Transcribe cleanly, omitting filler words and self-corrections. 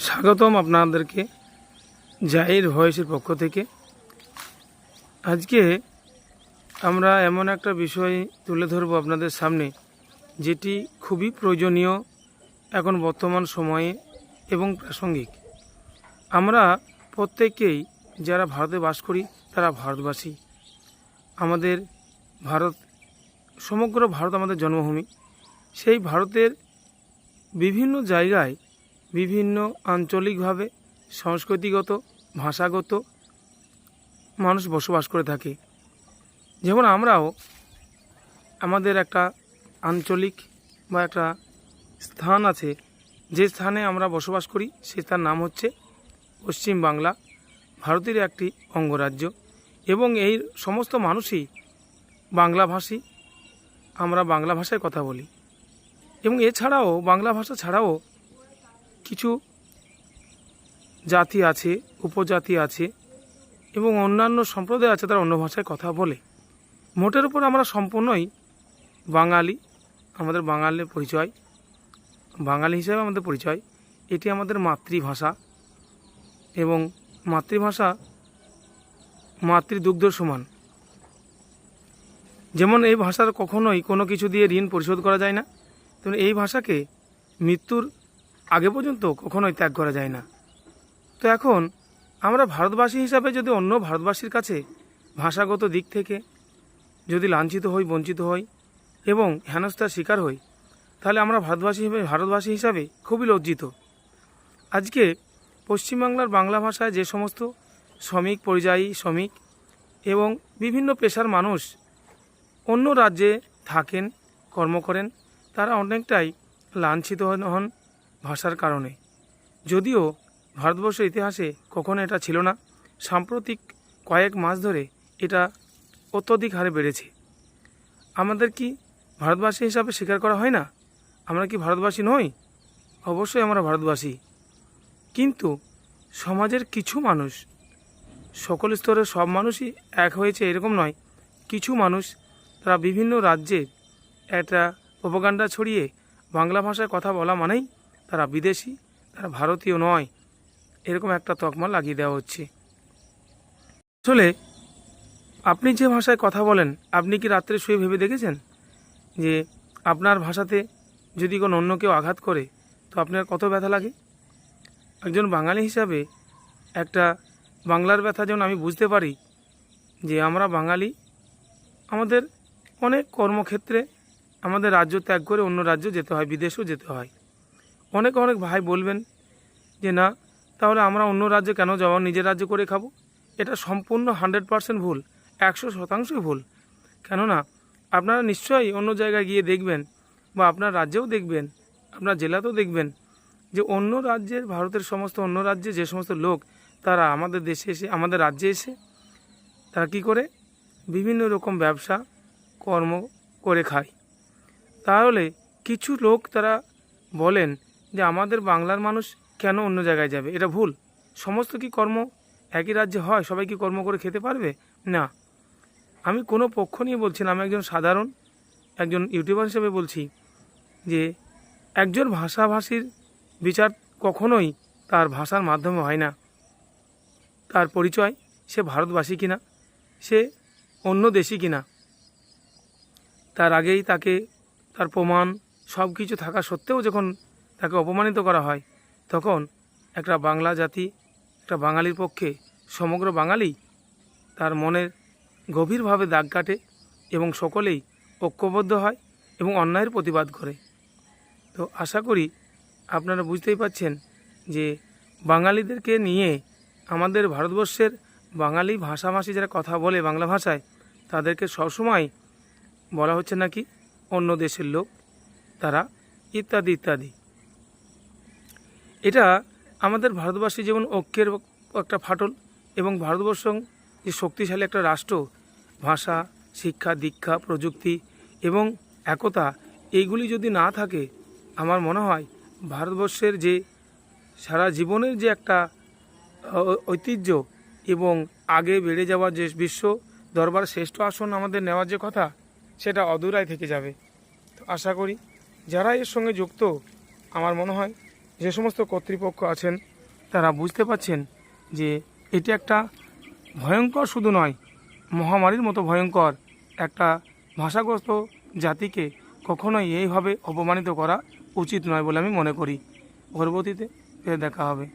স্বাগতম আপনাদেরকে জাহির ভয়েসের পক্ষ থেকে। আজকে আমরা এমন একটা বিষয় তুলে ধরব আপনাদের সামনে, যেটি খুবই প্রয়োজনীয় এখন বর্তমান সময়ে এবং প্রাসঙ্গিক। আমরা প্রত্যেকেই যারা ভারতে বাস করি তারা ভারতবাসী। আমাদের ভারত, সমগ্র ভারত আমাদের জন্মভূমি। সেই ভারতের বিভিন্ন জায়গায় বিভিন্ন আঞ্চলিকভাবে সংস্কৃতিগত, ভাষাগত মানুষ বসবাস করে থাকে। যেমন আমরাও আমাদের একটা আঞ্চলিক বা একটা স্থান আছে, যে স্থানে আমরা বসবাস করি সে তার নাম হচ্ছে পশ্চিম বাংলা, ভারতের একটি অঙ্গরাজ্য। এবং এই সমস্ত মানুষই বাংলাভাষী। আমরা বাংলা ভাষায় কথা বলি এবং এছাড়াও বাংলা ভাষা ছাড়াও কিছু জাতি আছে, উপজাতি আছে এবং অন্যান্য সম্প্রদায় আছে, তারা অন্য ভাষায় কথা বলে। মোটের উপর আমরা সম্পূর্ণই বাঙালি। আমাদের বাঙালির পরিচয়, বাঙালি হিসেবে আমাদের পরিচয়। এটি আমাদের মাতৃভাষা এবং মাতৃভাষা মাতৃদুগ্ধের সমান। যেমন এই ভাষার কখনোই কোনো কিছু দিয়ে ঋণ পরিশোধ করা যায় না, তেমন এই ভাষাকে মৃত্যুর আগে পর্যন্ত কখনোই ত্যাগ করা যায় না। তো এখন আমরা ভারতবাসী হিসাবে যদি অন্য ভারতবাসীর কাছে ভাষাগত দিক থেকে যদি লাঞ্ছিত হই, বঞ্চিত হই এবং হেনস্থার শিকার হই, তাহলে আমরা ভারতবাসী হিসাবে খুবই লজ্জিত। আজকে পশ্চিমবাংলার বাংলা ভাষায় যে সমস্ত শ্রমিক, পরিযায়ী শ্রমিক এবং বিভিন্ন পেশার মানুষ অন্য রাজ্যে থাকেন, কর্ম করেন, তারা অনেকটাই লাঞ্ছিত হন ভাষার কারণে। যদিও ভারতবর্ষের ইতিহাসে কখনো এটা ছিল না, সাম্প্রতিক কয়েক মাস ধরে এটা অত্যধিক হারে বেড়েছে। আমাদের কি ভারতবাসী হিসাবে স্বীকার করা হয় না? আমরা কি ভারতবাসী নই? অবশ্যই আমরা ভারতবাসী। কিন্তু সমাজের কিছু মানুষ, সকল স্তরের সব মানুষই এক হয়েছে এরকম নয়, কিছু মানুষ তারা বিভিন্ন রাজ্যে একটা প্রোপাগান্ডা ছড়িয়ে বাংলা ভাষায় কথা বলা মানেই তারা বিদেশি, তারা ভারতীয় নয়, এরকম একটা তকমা লাগিয়ে দেওয়া হচ্ছে। আসলে আপনি যে ভাষায় কথা বলেন, আপনি কি রাত্রে শুয়ে ভেবে দেখেছেন যে আপনার ভাষাতে যদি কোনো অন্য কেউ আঘাত করে তো আপনার কত ব্যথা লাগে? একজন বাঙালি হিসাবে একটা বাংলার ব্যথা যেমন আমি বুঝতে পারি, যে আমরা বাঙালি, আমাদের অনেক কর্মক্ষেত্রে আমাদের রাজ্য ত্যাগ করে অন্য রাজ্য যেতে হয়, বিদেশেও যেতে হয়। অনেক অনেক ভাই বলবেন যে না, তাহলে আমরা অন্য রাজ্যে কেন যাবো, নিজের রাজ্য করে খাবো। এটা সম্পূর্ণ 100% ভুল, 100% ভুল। কেননা আপনারা নিশ্চয়ই অন্য জায়গায় গিয়ে দেখবেন, বা আপনার রাজ্যেও দেখবেন, আপনার জেলাতেও দেখবেন যে অন্য রাজ্যের, ভারতের সমস্ত অন্য রাজ্যে যে সমস্ত লোক তারা আমাদের দেশে এসে, আমাদের রাজ্যে এসে তারা কী করে বিভিন্ন রকম ব্যবসা কর্ম করে খায়। তাহলে কিছু লোক তারা বলেন যে আমাদের বাংলার মানুষ কেন অন্য জায়গায় যাবে, এটা ভুল। সমস্ত কি কর্ম একই রাজ্যে হয়? সবাই কি কর্ম করে খেতে পারবে? না। আমি কোনো পক্ষ নিয়ে বলছি না, আমি একজন সাধারণ একজন ইউটিউবার হিসেবে বলছি যে একজন ভাষাভাষীর বিচার কখনোই তার ভাষার মাধ্যমে হয় না। তার পরিচয়, সে ভারতবাসী কিনা, সে অন্য দেশি কিনা, তার আগেই তাকে তার প্রমাণ সব কিছু থাকা সত্ত্বেও যখন তাকে অপমানিত করা হয়, তখন একটা বাংলা জাতি, একটা বাঙালির পক্ষে সমগ্র বাঙালি তার মনের গভীরভাবে দাগ কাটে এবং সকলেই ঐক্যবদ্ধ হয় এবং অন্যায়ের প্রতিবাদ করে। তো আশা করি আপনারা বুঝতেই পারছেন যে বাঙালিদেরকে নিয়ে আমাদের ভারতবর্ষের বাঙালি ভাষাভাষী যারা কথা বলে বাংলা ভাষায়, তাদেরকে সবসময় বলা হচ্ছে নাকি অন্য দেশের লোক, তারা ইত্যাদি ইত্যাদি। এটা আমাদের ভারতবাসী যেমন ঐক্যের একটা ফাটল, এবং ভারতবর্ষ যে শক্তিশালী একটা রাষ্ট্র, ভাষা, শিক্ষা, দীক্ষা, প্রযুক্তি এবং একতা, এইগুলি যদি না থাকে, আমার মনে হয় ভারতবর্ষের যে সারা জীবনের যে একটা ঐতিহ্য এবং আগে বেড়ে যাওয়ার যে বিশ্ব দরবার শ্রেষ্ঠ আসন আমাদের নেওয়ার যে কথা, সেটা অধুরাই থেকে যাবে। তো আশা করি যারা এর সঙ্গে যুক্ত, আমার মনে হয় যে সমস্ত কর্তৃপক্ষ আছেন তারা বুঝতে পারছেন যে এটি একটা ভয়ঙ্কর শুধু নয়, মহামারীর মতো ভয়ঙ্কর একটা ভাষাগ্রস্ত জাতিকে কখনোই এইভাবে অপমানিত করা উচিত নয় বলে আমি মনে করি। পরবর্তীতে ফের দেখা হবে।